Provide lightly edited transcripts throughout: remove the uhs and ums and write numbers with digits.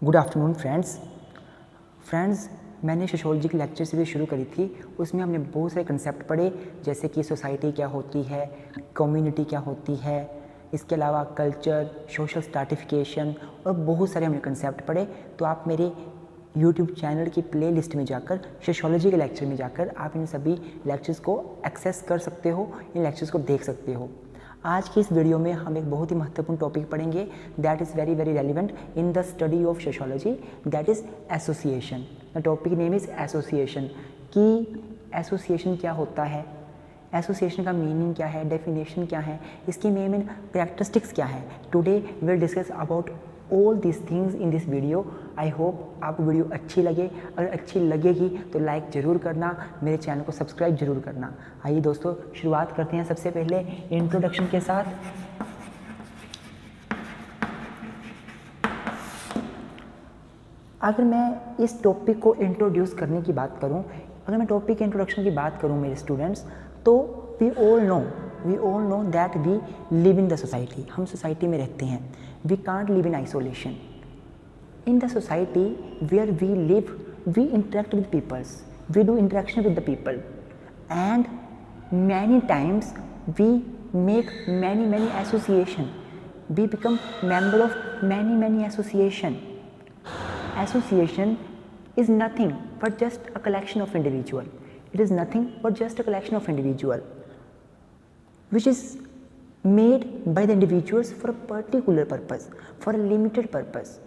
Good afternoon friends मैंने sociology की lecture series शुरू करी थी। उसमें हमने बहुत सारे कंसेप्ट पढ़े, जैसे कि सोसाइटी क्या होती है, कम्युनिटी क्या होती है, इसके अलावा कल्चर, सोशल स्ट्रैटिफिकेशन और बहुत सारे हमने कंसेप्ट पढ़े। तो आप मेरे यूट्यूब चैनल की प्लेलिस्ट में जाकर, सोशियोलॉजी के लेक्चर में जाकर आप इन सभी लेक्चर्स को एक्सेस कर सकते हो, इन लेक्चर्स को देख सकते हो। आज की इस वीडियो में हम एक बहुत ही महत्वपूर्ण टॉपिक पढ़ेंगे that is very relevant in the study of sociology, that is association. The topic name is association. कि एसोसिएशन क्या होता है, एसोसिएशन का मीनिंग क्या है, डेफिनेशन क्या है, इसकी मेन कैरेक्टरिस्टिक्स क्या है। Today we will discuss about all this things in this video. I hope आपको वीडियो अच्छी लगे। अगर अच्छी लगेगी तो लाइक ज़रूर करना, मेरे चैनल को सब्सक्राइब जरूर करना। आइए दोस्तों शुरुआत करते हैं सबसे पहले इंट्रोडक्शन के साथ। अगर मैं इस टॉपिक को इंट्रोड्यूस करने की बात करूं, अगर मैं टॉपिक इंट्रोडक्शन की बात करूं मेरे स्टूडेंट्स, तो we all know that we live in the society. हम सोसाइटी में रहते हैं। We can't live in isolation. In the society where we live, we interact with peoples, we do interaction with the people, and many times we make many association. We become member of many association. Association is nothing but just a collection of individual. It is nothing but just a collection of individual, which is made by the individuals for a particular purpose, for a limited purpose.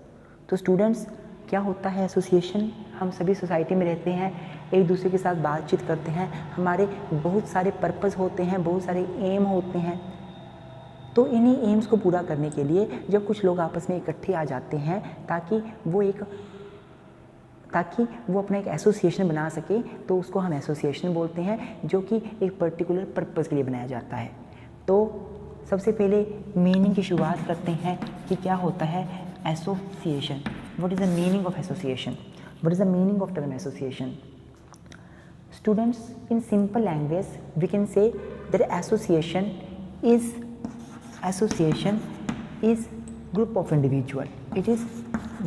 तो students, क्या होता है association? हम सभी society में रहते हैं, एक दूसरे के साथ बातचीत करते हैं, हमारे बहुत सारे पर्पस होते हैं, बहुत सारे एम होते हैं। तो इन्हीं एम्स को पूरा करने के लिए जब कुछ लोग आपस में इकट्ठे आ जाते हैं ताकि वो अपना एक एसोसिएशन बना सके, तो उसको हम एसोसिएशन बोलते हैं, जो कि एक पर्टिकुलर पर्पस के लिए बनाया जाता है। तो सबसे पहले मीनिंग की शुरुआत करते हैं कि क्या होता है association. What is the meaning of association? What is the meaning of term association? Students, in simple language we can say that association is group of individual. It is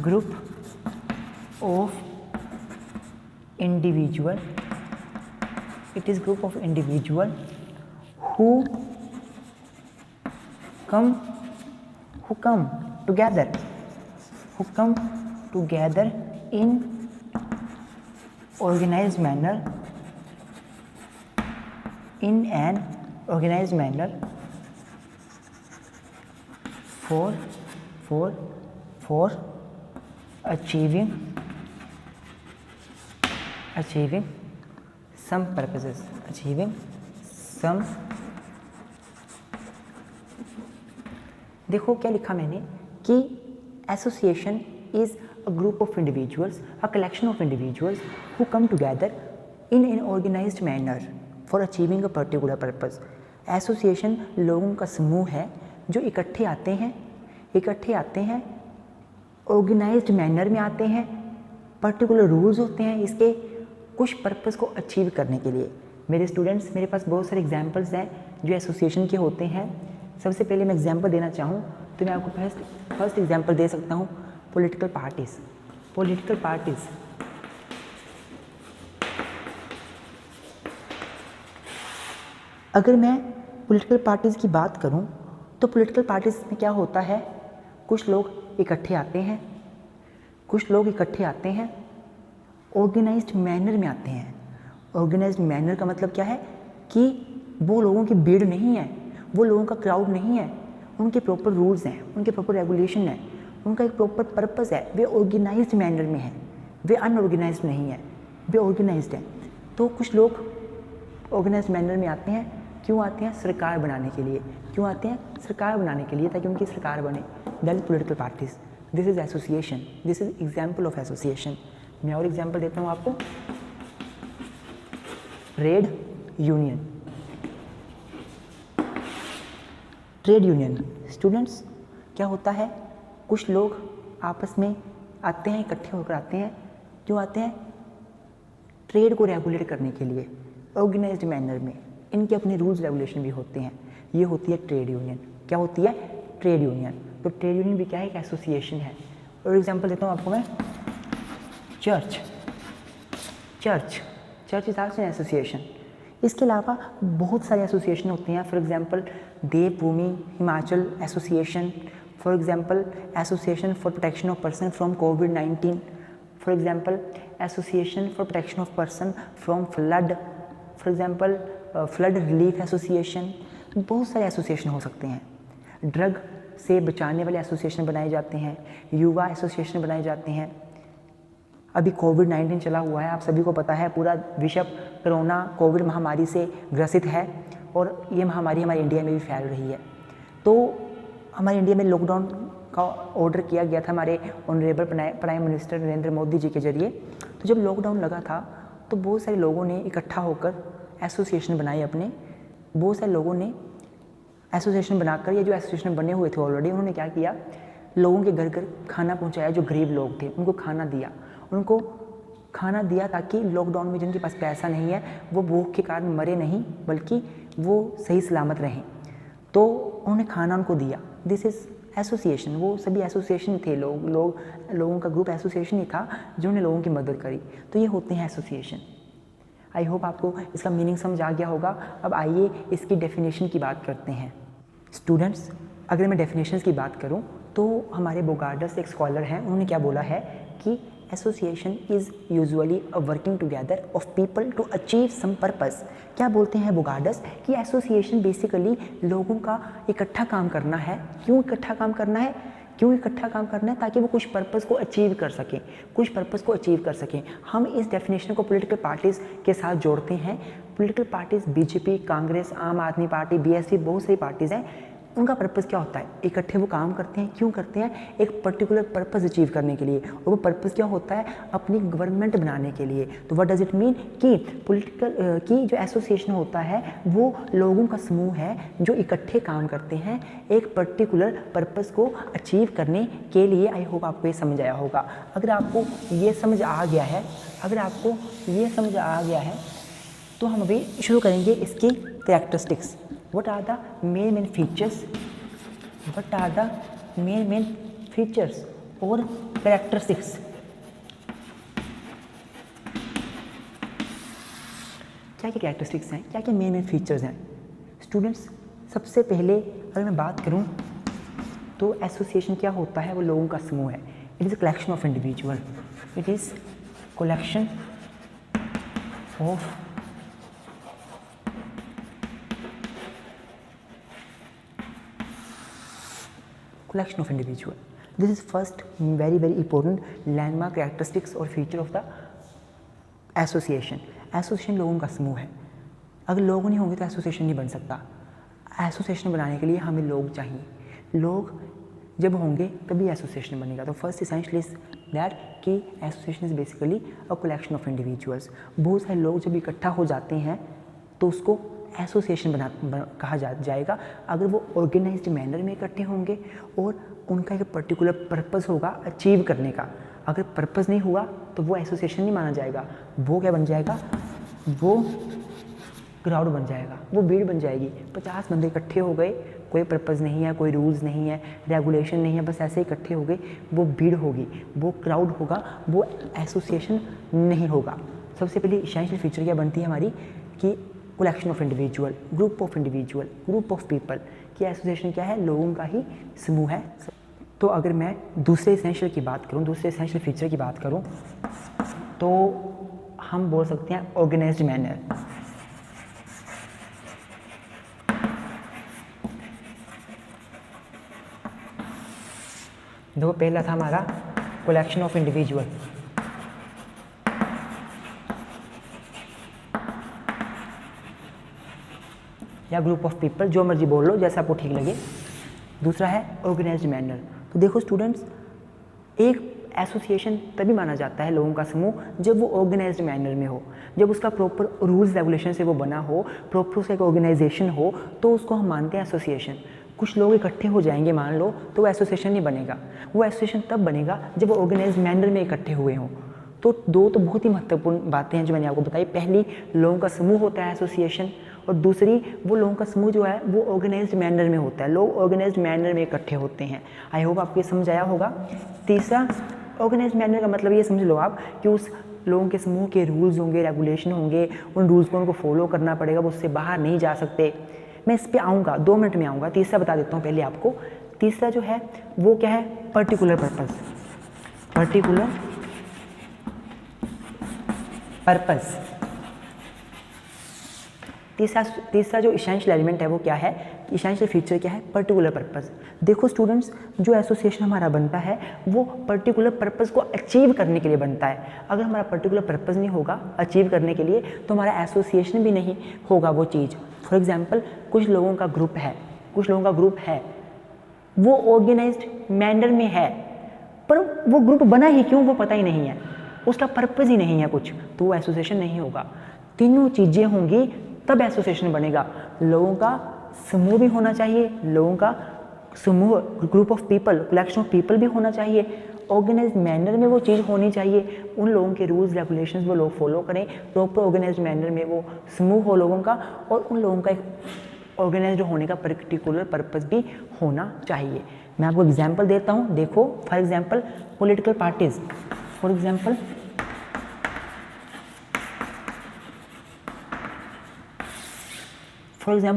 group of individual. It is group of individual who come together in organized manner, in an organized manner for achieving some purposes, देखो क्या लिखा मैंने कि association is a group of individuals, a collection of individuals who come together in an organised manner for achieving a particular purpose. Association लोगों का समूह है जो इकट्ठे आते हैं ऑर्गेनाइज्ड मैनर में आते हैं। पर्टिकुलर रूल्स होते हैं इसके कुछ पर्पस को अचीव करने के लिए। मेरे स्टूडेंट्स, मेरे पास बहुत सारे एग्जाम्पल्स हैं जो एसोसिएशन के होते हैं। सबसे पहले मैं एग्जाम्पल देना चाहूँ तो मैं आपको फर्स्ट एग्जाम्पल दे सकता हूँ पॉलिटिकल पार्टीज। अगर मैं पॉलिटिकल पार्टीज़ की बात करूँ तो पॉलिटिकल पार्टीज़ में क्या होता है, कुछ लोग इकट्ठे आते हैं ऑर्गेनाइज्ड मैनर में आते हैं। ऑर्गेनाइज्ड मैनर का मतलब क्या है कि वो लोगों की भीड़ नहीं है, वो लोगों का क्राउड नहीं है, उनके प्रॉपर रूल्स हैं, उनके प्रॉपर रेगुलेशन है, उनका एक प्रॉपर पर्पस है। वे ऑर्गेनाइज्ड मैनर में हैं, वे अनऑर्गेनाइज्ड नहीं है, वे ऑर्गेनाइज्ड हैं। तो कुछ लोग ऑर्गेनाइज्ड मैनर में आते हैं, क्यों आते हैं? सरकार बनाने के लिए। क्यों आते हैं? सरकार बनाने के लिए, ताकि उनकी सरकार बने। That is political parties. This is association, this is example of association. मैं और एग्जाम्पल देता हूँ आपको। Trade union. स्टूडेंट्स, क्या होता है, कुछ लोग आपस में आते हैं, इकट्ठे होकर आते हैं। क्यों आते हैं? ट्रेड को रेगुलेट करने के लिए ऑर्गेनाइज्ड मैनर में। इनके अपने रूल्स रेगुलेशन भी होते हैं। ये होती है ट्रेड यूनियन। क्या होती है? Trade union. तो ट्रेड यूनियन भी क्या है? एक एसोसिएशन है। और एग्जांपल देता हूँ आपको मैं, church is also an association. इसके अलावा बहुत सारे एसोसिएशन होते हैं, for example Devbhoomi Himachal association, for example association for protection of person from कोविड-19, for example association for protection of person from flood, for example flood relief association. बहुत सारे association हो सकते हैं। ड्रग से बचाने वाले एसोसिएशन बनाए जाते हैं, युवा एसोसिएशन बनाए जाते हैं। अभी कोविड-19 चला हुआ है, आप सभी को पता है, पूरा विश्व कोरोना कोविड महामारी से ग्रसित है और ये महामारी हमारे इंडिया में भी फैल रही है। तो हमारे इंडिया में लॉकडाउन का ऑर्डर किया गया था हमारे honourable prime minister Narendra Modi ji के जरिए। तो जब लॉकडाउन लगा था तो बहुत सारे लोगों ने इकट्ठा होकर एसोसिएशन बनाए अपने। बहुत सारे लोगों ने एसोसिएशन बनाकर, ये जो एसोसिएशन बने हुए थे ऑलरेडी, उन्होंने क्या किया, लोगों के घर घर खाना पहुंचाया। जो गरीब लोग थे उनको खाना दिया ताकि लॉकडाउन में जिनके पास पैसा नहीं है वो भूख के कारण मरे नहीं, बल्कि वो सही सलामत रहें। तो उन्होंने खाना उनको दिया। This is association. वो सभी एसोसिएशन थे, लोगों का ग्रुप एसोसिएशन ही था जिन्होंने लोगों की मदद करी। तो ये होते हैं एसोसिएशन। आई होप आपको इसका मीनिंग समझ आ गया होगा। अब आइए इसकी डेफिनेशन की बात करते हैं। स्टूडेंट्स, अगर मैं डेफिनेशंस की बात करूं तो हमारे बोगार्डस एक स्कॉलर हैं, उन्होंने क्या बोला है कि association is usually a working together of people to achieve some purpose. क्या बोलते हैं बोगार्डस कि एसोसिएशन बेसिकली लोगों का इकट्ठा काम करना है। क्यों इकट्ठा काम करना है? ताकि वो कुछ पर्पस को अचीव कर सकें। हम इस डेफिनेशन को पॉलिटिकल पार्टीज़ के साथ जोड़ते हैं। पॉलिटिकल पार्टीज़ बीजेपी, कांग्रेस, आम आदमी पार्टी, बीएसपी, बहुत सारी पार्टीज़ हैं। उनका पर्पस क्या होता है? इकट्ठे वो काम करते हैं। क्यों करते हैं? एक पर्टिकुलर पर्पस अचीव करने के लिए। और वो पर्पस क्या होता है? अपनी गवर्नमेंट बनाने के लिए। तो व्हाट डज इट मीन कि कि जो एसोसिएशन होता है वो लोगों का समूह है जो इकट्ठे काम करते हैं एक पर्टिकुलर पर्पस को अचीव करने के लिए। आई होप आपको ये समझ आया होगा। अगर आपको ये समझ आ गया है तो हम अभी शुरू करेंगे इसकी characteristics. What are the main features? और characteristics? क्या कैरेक्टरिस्टिक्स हैं, क्या मेन फीचर्स हैं? स्टूडेंट्स, सबसे पहले अगर मैं बात करूं तो एसोसिएशन क्या होता है? वो लोगों का समूह है। It is a collection of individual. It is collection of individual. This is first very important landmark characteristics और feature of the association. Association लोगों का समूह है। अगर लोग नहीं होंगे तो एसोसिएशन नहीं बन सकता। एसोसिएशन बनाने के लिए हमें लोग चाहिए। लोग जब होंगे तभी एसोसिएशन बनेगा। तो फर्स्ट इसेंशियल इज दैट कि association is basically a collection of individuals. बहुत सारे लोग जब इकट्ठा हो जाते हैं तो उसको एसोसिएशन कहा जाएगा। अगर वो ऑर्गेनाइज्ड मैनर में इकट्ठे होंगे और उनका एक पर्टिकुलर पर्पस होगा अचीव करने का। अगर पर्पस नहीं हुआ तो वो एसोसिएशन नहीं माना जाएगा। वो क्या बन जाएगा? वो क्राउड बन जाएगा, वो भीड़ बन जाएगी। 50 बंदे इकट्ठे हो गए, कोई पर्पस नहीं है, कोई रूल्स नहीं है, रेगुलेशन नहीं है, बस ऐसे इकट्ठे हो गए, वो भीड़ होगी, वो क्राउड होगा, वो एसोसिएशन नहीं होगा। सबसे पहले इसेंशियल फीचर क्या बनती है हमारी कि collection of individual, group of people. कि एसोसिएशन क्या है? लोगों का ही समूह है। तो अगर मैं दूसरे इसेंशियल फीचर की बात करूं तो हम बोल सकते हैं ऑर्गेनाइज्ड मैनर। देखो, पहला था हमारा कलेक्शन ऑफ इंडिविजुअल। या ग्रुप ऑफ पीपल, जो मर्जी बोल लो, जैसा आपको ठीक लगे। दूसरा है ऑर्गेनाइज्ड मैनर। तो देखो स्टूडेंट्स, एक एसोसिएशन तभी माना जाता है लोगों का समूह जब वो ऑर्गेनाइज्ड मैनर में हो, जब उसका प्रॉपर रूल्स रेगुलेशन से वो बना हो, प्रॉपर उसका एक ऑर्गेनाइजेशन हो, तो उसको हम मानते हैं एसोसिएशन। कुछ लोग इकट्ठे हो जाएंगे मान लो, तो वो एसोसिएशन नहीं बनेगा। वो एसोसिएशन तब बनेगा जब वो ऑर्गेनाइज्ड मैनर में इकट्ठे हुए हों। तो दो तो बहुत ही महत्वपूर्ण बातें हैं जो मैंने आपको बताई। पहली, लोगों का समूह होता है एसोसिएशन, और दूसरी वो लोगों का समूह जो है वो ऑर्गेनाइज्ड मैनर में होता है, लोग ऑर्गेनाइज्ड मैनर में इकट्ठे होते हैं। आई होप आपको ये समझ आया होगा। तीसरा, ऑर्गेनाइज्ड मैनर का मतलब ये समझ लो आप कि उस लोगों के समूह के रूल्स होंगे, रेगुलेशन होंगे, उन रूल्स को उनको फॉलो करना पड़ेगा, वो उससे बाहर नहीं जा सकते। मैं इस पर आऊँगा, 2 मिनट में आऊँगा। तीसरा बता देता हूँ पहले आपको। तीसरा जो है वो क्या है, पर्टिकुलर पर्पस। Particular purpose. तीसरा जो इसेंशियल एलिमेंट है वो क्या है, इसेंशियल फीचर क्या है, पर्टिकुलर पर्पस। देखो स्टूडेंट्स, जो एसोसिएशन हमारा बनता है वो पर्टिकुलर पर्पस को अचीव करने के लिए बनता है। अगर हमारा पर्टिकुलर पर्पस नहीं होगा अचीव करने के लिए तो हमारा एसोसिएशन भी नहीं होगा वो चीज़। फॉर एग्जांपल, कुछ लोगों का ग्रुप है, वो ऑर्गेनाइज्ड मैनर में है, पर वो ग्रुप बना ही क्यों वो पता ही नहीं है, उसका पर्पस ही नहीं है कुछ, तो वो एसोसिएशन नहीं होगा। तीनों चीज़ें होंगी तब एसोसिएशन बनेगा। लोगों का समूह भी होना चाहिए, लोगों का समूह, group of people, collection of people भी होना चाहिए, ऑर्गेनाइज्ड मैनर में वो चीज़ होनी चाहिए, उन लोगों के रूल्स रेगुलेशंस वो लोग फॉलो करें, प्रॉपर ऑर्गेनाइज्ड मैनर में वो समूह हो लोगों का, और उन लोगों का एक ऑर्गेनाइज्ड होने का पर्टिकुलर पर्पस भी होना चाहिए। मैं आपको एग्जांपल देता हूँ, देखो for example political parties, for example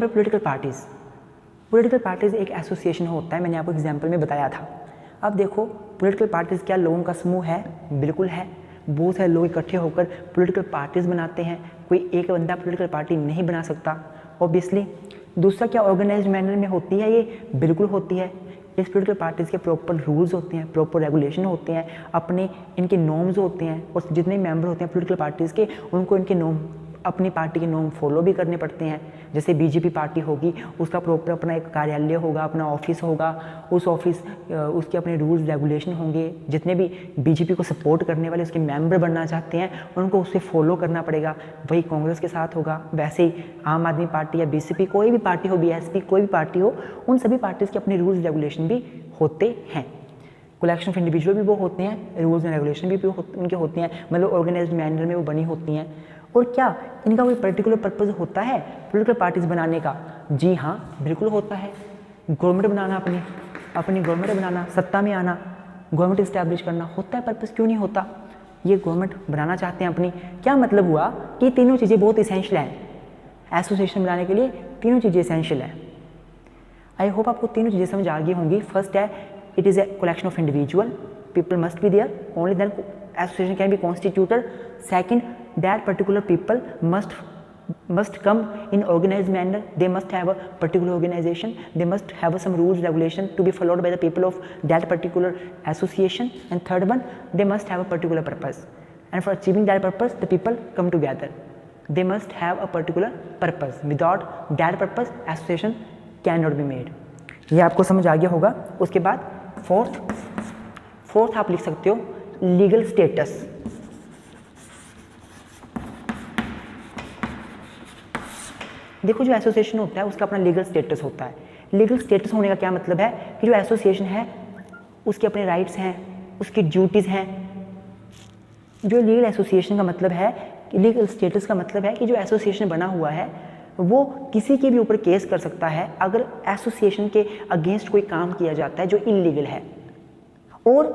political parties एक एसोसिएशन होता है, मैंने आपको एग्जांपल में बताया था। अब देखो पॉलिटिकल पार्टीज क्या लोगों का समूह है, बिल्कुल है। बहुत सारे लोग इकट्ठे होकर पॉलिटिकल पार्टीज बनाते हैं, कोई एक बंदा पॉलिटिकल पार्टी नहीं बना सकता ऑब्वियसली। दूसरा, क्या ऑर्गेनाइज्ड मैनर में होती है ये, बिल्कुल होती है। इस पॉलिटिकल पार्टीज़ के प्रॉपर रूल्स होते हैं, प्रॉपर रेगुलेशन होते हैं, अपने इनके नॉर्म्स होते हैं, और जितने मेंबर होते हैं पॉलिटिकल पार्टीज़ के उनको इनके नॉर्म, अपनी पार्टी के नॉर्म फॉलो भी करने पड़ते हैं। जैसे बीजेपी पार्टी होगी, उसका प्रॉपर अपना एक कार्यालय होगा, अपना ऑफिस होगा, उस ऑफिस उसके अपने रूल्स रेगुलेशन होंगे। जितने भी बीजेपी को सपोर्ट करने वाले उसके मेंबर बनना चाहते हैं उनको उसे फॉलो करना पड़ेगा। वही कांग्रेस के साथ होगा, वैसे ही आम आदमी पार्टी या बीसीपी, कोई भी पार्टी हो, बीएसपी, कोई भी पार्टी हो, उन सभी पार्टीज़ के अपने रूल्स रेगुलेशन भी होते हैं। कलेक्शन ऑफ इंडिविजुअल भी वो होते हैं, रूल्स एंड रेगुलेशन भी उनके होते हैं, मतलब ऑर्गेनाइज्ड मैनर में वो बनी होती हैं। और क्या इनका कोई पर्टिकुलर पर्पस होता है पॉलिटिकल पार्टीज बनाने का? जी हाँ, बिल्कुल होता है। गवर्नमेंट बनाना, अपनी गवर्नमेंट बनाना, सत्ता में आना, गवर्नमेंट इस्टेब्लिश करना, होता है पर्पस, क्यों नहीं होता। ये गवर्नमेंट बनाना चाहते हैं अपनी। क्या मतलब हुआ कि तीनों चीज़ें बहुत इसेंशियल हैं एसोसिएशन बनाने के लिए, तीनों चीज़ें इसेंशियल हैं। आई होप आपको तीनों चीज़ें समझ आ गई होंगी। फर्स्ट है, it is a collection of individual, people must be there, only then association can be constituted. Second, that particular people must come in organized manner, they must have a particular organization, they must have some rules regulation to be followed by the people of that particular association. And third one, they must have a particular purpose, and for achieving that purpose the people come together. They must have a particular purpose, without that purpose association cannot be made. ये आपको समझ आ गया होगा। उसके बाद fourth आप लिख सकते हो लीगल स्टेटस। देखो जो एसोसिएशन होता है उसका अपना लीगल स्टेटस होता है। लीगल स्टेटस होने का क्या मतलब है कि जो एसोसिएशन है उसके अपने राइट्स हैं, उसकी ड्यूटीज़ हैं। जो लीगल एसोसिएशन का मतलब है, लीगल स्टेटस का मतलब है कि जो एसोसिएशन बना हुआ है वो किसी के भी ऊपर केस कर सकता है अगर एसोसिएशन के अगेंस्ट कोई काम किया जाता है जो इलीगल है। और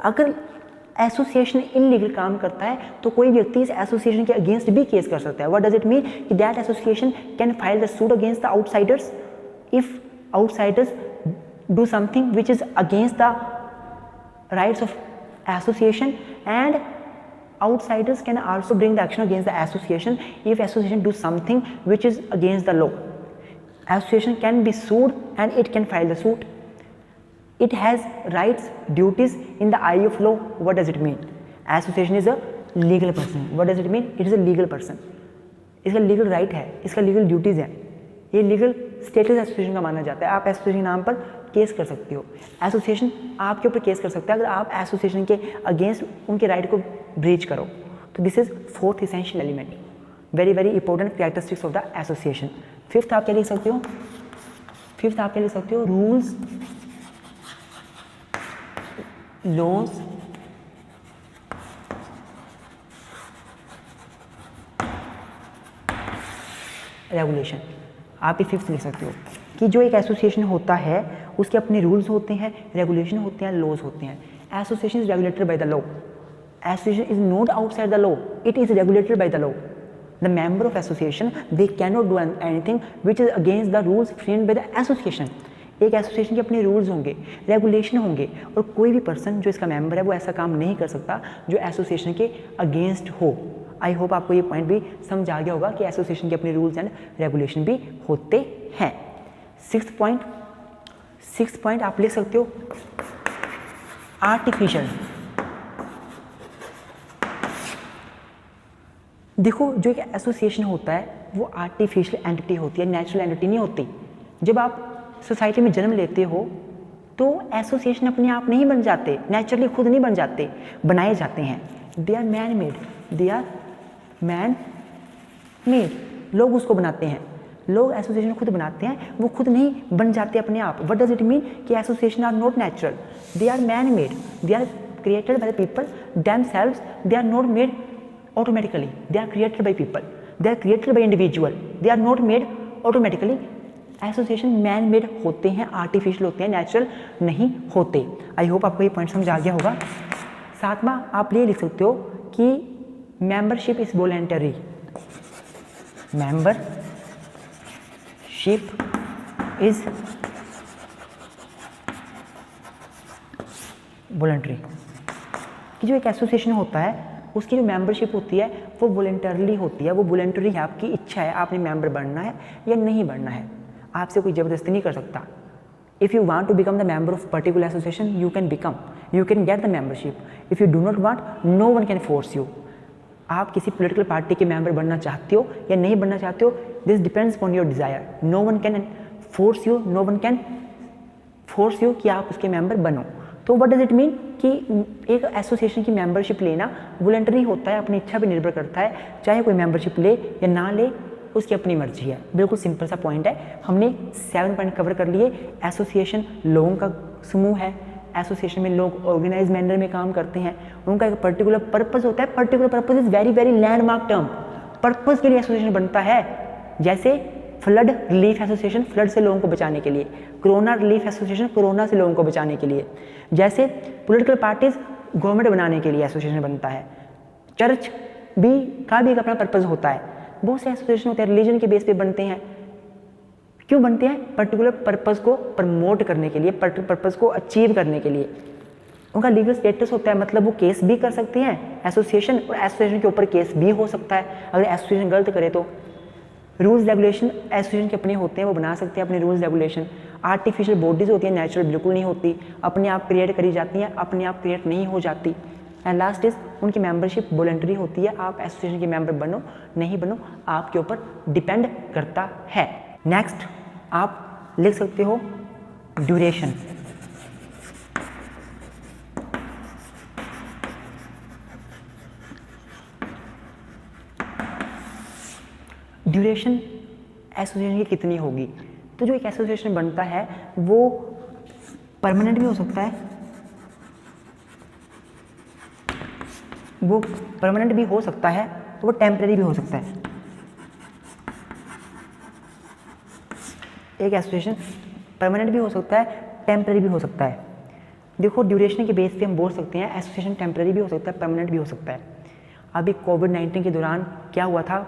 अगर एसोसिएशन इलीगल काम करता है तो कोई व्यक्ति इस एसोसिएशन के अगेंस्ट भी केस कर सकता है। व्हाट डज इट मीन कि that association can file the suit against the outsiders if outsiders do something which is against the rights of association, and outsiders can also bring the action against the association if association do something which is against the law. Association can be sued and it can file the suit. It has rights, duties in the eye of law. What does it mean? Association is a legal person. What does it mean? It is a legal person. इसका legal right है, इसका legal duties है, ये legal status association का माना जाता है। आप एसोसिएशन के नाम पर केस कर सकते हो, एसोसिएशन आपके ऊपर केस कर सकता है अगर आप एसोसिएशन के अगेंस्ट उनके राइट को ब्रीच करो। तो this is fourth essential element, very very important characteristics of the association. Fifth आप क्या लिख सकते हो? फिफ्थ आप क्या लिख सकते हो? Rules, laws, regulation. आप ये फिफ्थ लिख सकते हो कि जो एक एसोसिएशन होता है उसके अपने रूल्स होते हैं, रेगुलेशन होते हैं, लॉज होते हैं। Association is regulated by the law. Association is not outside the law, it is regulated by the law. The member of association they cannot do anything which is against the rules framed by the association। एक association के अपने rules होंगे, regulation होंगे, और कोई भी person जो इसका मेंबर है वो ऐसा काम नहीं कर सकता जो एसोसिएशन के अगेंस्ट हो। आई होप आपको ये पॉइंट भी समझ आ गया होगा कि एसोसिएशन के अपने रूल्स एंड रेगुलेशन भी होते हैं। सिक्स्थ पॉइंट आप लिख सकते हो आर्टिफिशियल। देखो जो एक एसोसिएशन होता है वो आर्टिफिशियल एंटिटी होती है, नेचुरल एंटिटी नहीं होती। जब आप सोसाइटी में जन्म लेते हो तो एसोसिएशन अपने आप नहीं बन जाते, नेचुरली खुद नहीं बन जाते, बनाए जाते हैं। दे आर मैन मेड, लोग उसको बनाते हैं, लोग एसोसिएशन खुद बनाते हैं, वो खुद नहीं बन जाते अपने आप। व्हाट डज इट मीन कि association are not natural, they are man made, they are created by the people themselves, they are not made automatically, they are created by people, they are created by individual, they are not made automatically। Association man made होते हैं, artificial होते हैं, natural नहीं होते। आई hope आपको ये point समझ आ गया होगा। सातवां आप ये लिख सकते हो कि membership is voluntary. Membership is voluntary कि जो एक एसोसिएशन होता है उसकी जो मेंबरशिप होती है वो वॉलेंटरली होती है, वो वॉलेंटरी है, आपकी इच्छा है आपने मेंबर बनना है या नहीं बनना है, आपसे कोई ज़बरदस्ती नहीं कर सकता। If you want to become the member of particular association you can get the membership. If you do not want no one can force you. आप किसी पॉलिटिकल पार्टी के मेंबर बनना चाहते हो या नहीं बनना चाहते हो, this depends on your desire. No one can force you कि आप उसके मेंबर बनो। तो व्हाट डज इट मीन कि एक एसोसिएशन की मेंबरशिप लेना वॉलेंटरी होता है, अपनी इच्छा पे निर्भर करता है, चाहे कोई मेंबरशिप ले या ना ले उसकी अपनी मर्जी है। बिल्कुल सिंपल सा पॉइंट है। हमने 7 पॉइंट कवर कर लिए। एसोसिएशन लोगों का समूह है, एसोसिएशन में लोग ऑर्गेनाइज मैनर में काम करते हैं, उनका एक पर्टिकुलर पर्पस होता है। Particular purpose is very very landmark term. Purpose के लिए एसोसिएशन बनता है, जैसे फ्लड रिलीफ एसोसिएशन फ्लड से लोगों को बचाने के लिए, कोरोना रिलीफ एसोसिएशन कोरोना से लोगों को बचाने के लिए, जैसे पॉलिटिकल पार्टीज गवर्नमेंट बनाने के लिए एसोसिएशन बनता है। चर्च का भी एक अपना पर्पस होता है। बहुत से एसोसिएशन होते हैं रिलीजन के बेस पे बनते हैं। क्यों बनते हैं? पर्टिकुलर पर्पस को प्रमोट करने के लिए, पर्टिकुलर पर्पस को अचीव करने के लिए। उनका लीगल स्टेटस होता है, मतलब वो केस भी कर सकते हैं एसोसिएशन, और एसोसिएशन के ऊपर केस भी हो सकता है अगर एसोसिएशन गलत करे तो। रूल्स रेगुलेशन एसोसिएशन के अपने होते हैं, वो बना सकते हैं अपने रूल्स रेगुलेशन। आर्टिफिशियल बॉडीज होती है, नेचुरल बिल्कुल नहीं होती, अपने आप क्रिएट करी जाती हैं, अपने आप क्रिएट नहीं हो जाती। एंड लास्ट इज उनकी मेंबरशिप वॉलंटरी होती है। आप एसोसिएशन के मेंबर बनो नहीं बनो आपके ऊपर डिपेंड करता है। नेक्स्ट आप लिख सकते हो ड्यूरेशन। ड्यूरेशन एसोसिएशन की कितनी होगी? तो जो एक एसोसिएशन बनता है वो परमानेंट भी हो सकता है, वो परमानेंट भी हो सकता है, वो टेम्परेरी भी हो सकता है। एक एसोसिएशन परमानेंट भी हो सकता है, टेम्परेरी भी हो सकता है। देखो ड्यूरेशन के बेस पे हम बोल सकते हैं एसोसिएशन टेम्परेरी भी हो सकता है, परमानेंट भी हो सकता है। अभी कोविड-19 के दौरान क्या हुआ था,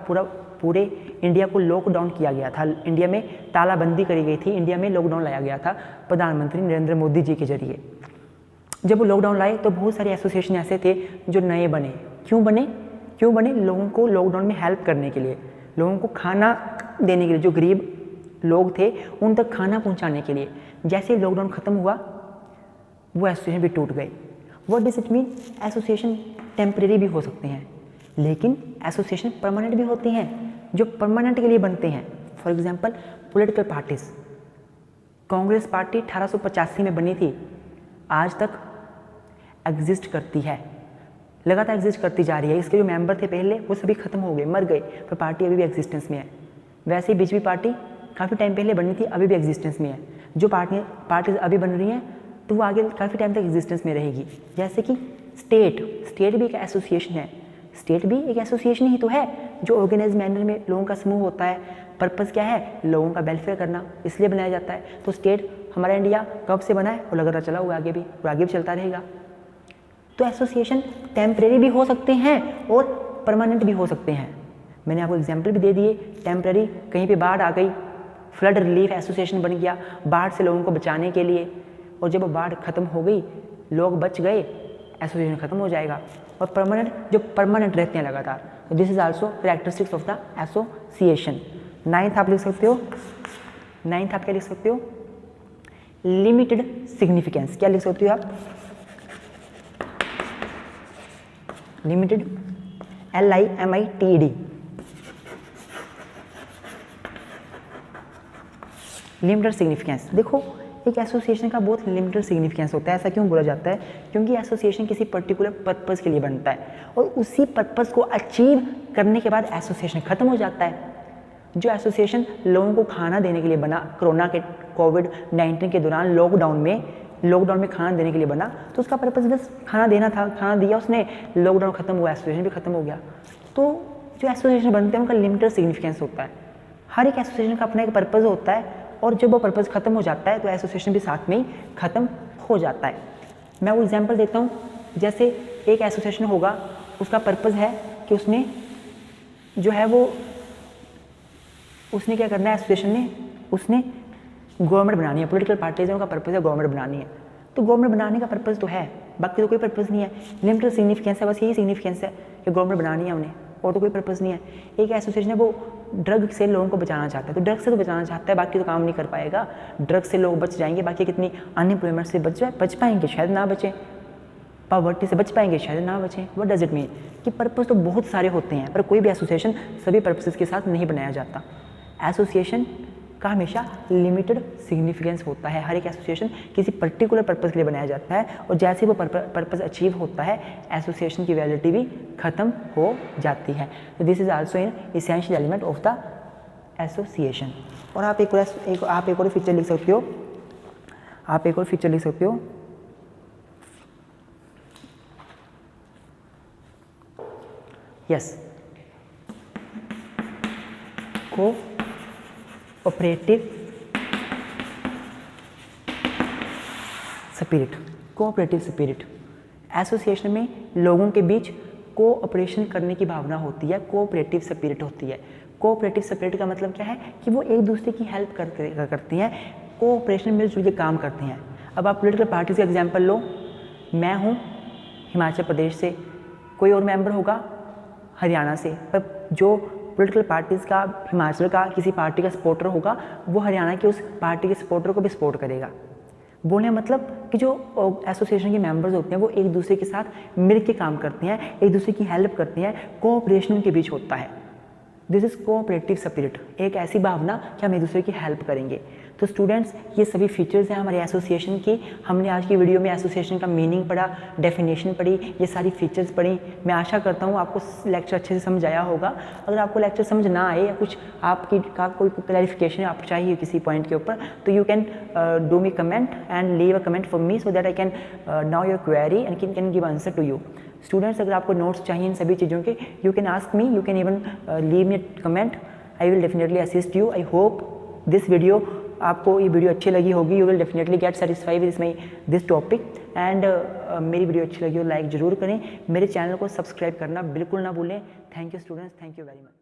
पूरे इंडिया को लॉकडाउन किया गया था, इंडिया में तालाबंदी करी गई थी, इंडिया में लॉकडाउन लाया गया था प्रधानमंत्री नरेंद्र मोदी जी के जरिए। जब वो लॉकडाउन लाए तो बहुत सारे एसोसिएशन ऐसे थे जो नए बने। क्यों बने? लोगों को लॉकडाउन में हेल्प करने के लिए, लोगों को खाना देने के लिए, जो गरीब लोग थे उन तक खाना पहुंचाने के लिए। जैसे ही लॉकडाउन ख़त्म हुआ वो एसोसिएशन भी टूट गए। What does it mean? Association temporary भी हो सकते हैं लेकिन एसोसिएशन परमानेंट भी होते हैं, जो परमानेंट के लिए बनते हैं। For example political parties, Congress party 1885 में बनी थी, आज तक एग्जिस्ट करती है, लगातार एग्जिस्ट करती जा रही है। इसके जो मेंबर थे पहले वो सभी खत्म हो गए, मर गए, पर पार्टी अभी भी एग्जिस्टेंस में है। वैसे ही बीजेपी पार्टी काफ़ी टाइम पहले बनी थी, अभी भी एग्जिस्टेंस में है। जो पार्टीज अभी बन रही हैं तो वो आगे काफ़ी टाइम तक एग्जिस्टेंस में रहेगी। जैसे कि स्टेट भी एक एसोसिएशन है, स्टेट भी एक एसोसिएशन ही तो है, जो ऑर्गेनाइज मैनर में लोगों का समूह होता है, पर्पज़ क्या है, लोगों का वेलफेयर करना, इसलिए बनाया जाता है। तो स्टेट हमारा इंडिया कब से बना है और लगातार चला हुआ आगे भी, और आगे भी चलता रहेगा। तो एसोसिएशन टेम्परेरी भी हो सकते हैं और परमानेंट भी हो सकते हैं। मैंने आपको एग्जाम्पल भी दे दिए, टेम्परेरी कहीं पे बाढ़ आ गई, फ्लड रिलीफ एसोसिएशन बन गया बाढ़ से लोगों को बचाने के लिए, और जब बाढ़ खत्म हो गई, लोग बच गए, एसोसिएशन खत्म हो जाएगा। और परमानेंट, जो परमानेंट रहते हैं लगातार, तो this is also characteristics of the association. 9th आप लिख सकते हो, 9th आप क्या लिख सकते हो, लिमिटेड सिग्निफिकेंस। क्या लिख सकते हो आप, लिमिटेड, LIMITED, लिमिटेड सिग्निफिकेंस। देखो एक एसोसिएशन का बहुत लिमिटेड सिग्निफिकेंस होता है। ऐसा क्यों बोला जाता है, क्योंकि एसोसिएशन किसी पर्टिकुलर पर्पज़ के लिए बनता है और उसी पर्पज़ को अचीव करने के बाद एसोसिएशन ख़त्म हो जाता है। जो एसोसिएशन लोगों को खाना देने के लिए बना, कोरोना के कोविड-19 के दौरान लॉकडाउन में खाना देने के लिए बना, तो उसका पर्पज़ बस खाना देना था, खाना दिया उसने, लॉकडाउन खत्म हुआ, एसोसिएशन भी खत्म हो गया। तो जो एसोसिएशन बनते हैं उनका लिमिटेड सिग्निफिकेंस होता है। हर एक एसोसिएशन का अपना एक पर्पज़ होता है, और जब वो पर्पज़ खत्म हो जाता है तो एसोसिएशन भी साथ में ही खत्म हो जाता है। मैं वो एग्जांपल देता हूँ, जैसे एक एसोसिएशन होगा, उसका पर्पज़ है कि उसने जो है वो उसने क्या करना है, एसोसिएशन ने उसने गवर्नमेंट बनानी है, पॉलिटिकल पार्टीज है, उनका पर्पज़ है गवर्नमेंट बनानी है। तो गवर्नमेंट बनाने का पर्पज़ तो है, बाकी तो कोई पर्पज़ नहीं है, लिमिटेड सिग्निफिकेंस है, बस यही सिग्निफिकेंस है कि गवर्नमेंट बनानी है उन्हें, और तो कोई पर्पज़ नहीं है। एक एसोसिएशन है वो ड्रग से लोगों को बचाना चाहता है, तो ड्रग से तो बचाना चाहता है, बाकी तो काम नहीं कर पाएगा। ड्रग से लोग बच जाएंगे, बाकी कितनी अनएम्प्लॉयमेंट से बच पाएंगे, शायद ना बचें, पॉवर्टी से बच पाएंगे, शायद ना बचें। व्हाट डज इट मीन कि पर्पज़ तो बहुत सारे होते हैं, पर कोई भी एसोसिएशन सभी पर्पसेस के साथ नहीं बनाया जाता। एसोसिएशन का हमेशा लिमिटेड सिग्निफिकेंस होता है। हर एक एसोसिएशन किसी पर्टिकुलर पर्पज़ के लिए बनाया जाता है, और जैसे वो पर्पज़ अचीव होता है, एसोसिएशन की वैलिडिटी भी ख़त्म हो जाती है। तो this is also an essential element of the association. और आप एक और फीचर लिख सकते हो, आप एक और फीचर लिख सकते हो, yes, cooperative spirit. Cooperative spirit, association में लोगों के बीच कोऑपरेशन करने की भावना होती है, कोऑपरेटिव स्पिरिट होती है। कोऑपरेटिव स्पिरिट का मतलब क्या है कि वो एक दूसरे की हेल्प करते हैं, कोऑपरेशन मिलजुल के काम करते हैं। अब आप पॉलिटिकल पार्टीज का एग्जांपल लो, मैं हूँ हिमाचल प्रदेश से, कोई और मेंबर होगा हरियाणा से, पर जो पॉलिटिकल पार्टीज़ का हिमाचल का किसी पार्टी का सपोर्टर होगा, वो हरियाणा के उस पार्टी के सपोर्टर को भी सपोर्ट करेगा। बोलने मतलब कि जो एसोसिएशन के मेंबर्स होते हैं वो एक दूसरे के साथ मिल के काम करते हैं, एक दूसरे की हेल्प करते हैं, कोऑपरेशन उनके बीच होता है। दिस इज कोऑपरेटिव स्पिरिट, एक ऐसी भावना कि हम एक दूसरे की हेल्प करेंगे। तो स्टूडेंट्स, ये सभी फीचर्स हैं हमारे एसोसिएशन की। हमने आज की वीडियो में एसोसिएशन का मीनिंग पढ़ा, डेफिनेशन पढ़ी, ये सारी फीचर्स पढ़ी। मैं आशा करता हूँ आपको लेक्चर अच्छे से समझ आया होगा। अगर आपको लेक्चर समझ ना आए या कुछ आपकी का कोई क्लैरिफिकेशन आपको चाहिए किसी पॉइंट के ऊपर, तो you can do me comment and leave a comment for me so that I can now your query and can give answer to you. Students, अगर आपको नोट्स चाहिए इन सभी चीज़ों के, you can ask me, you can even leave me comment, I will definitely assist you. I hope this video, आपको ये video अच्छी लगी होगी, you will definitely get satisfy with this topic and मेरी वीडियो अच्छी लगी हो लाइक ज़रूर करें, मेरे चैनल को सब्सक्राइब करना बिल्कुल ना भूलें। Thank you students, thank you very much.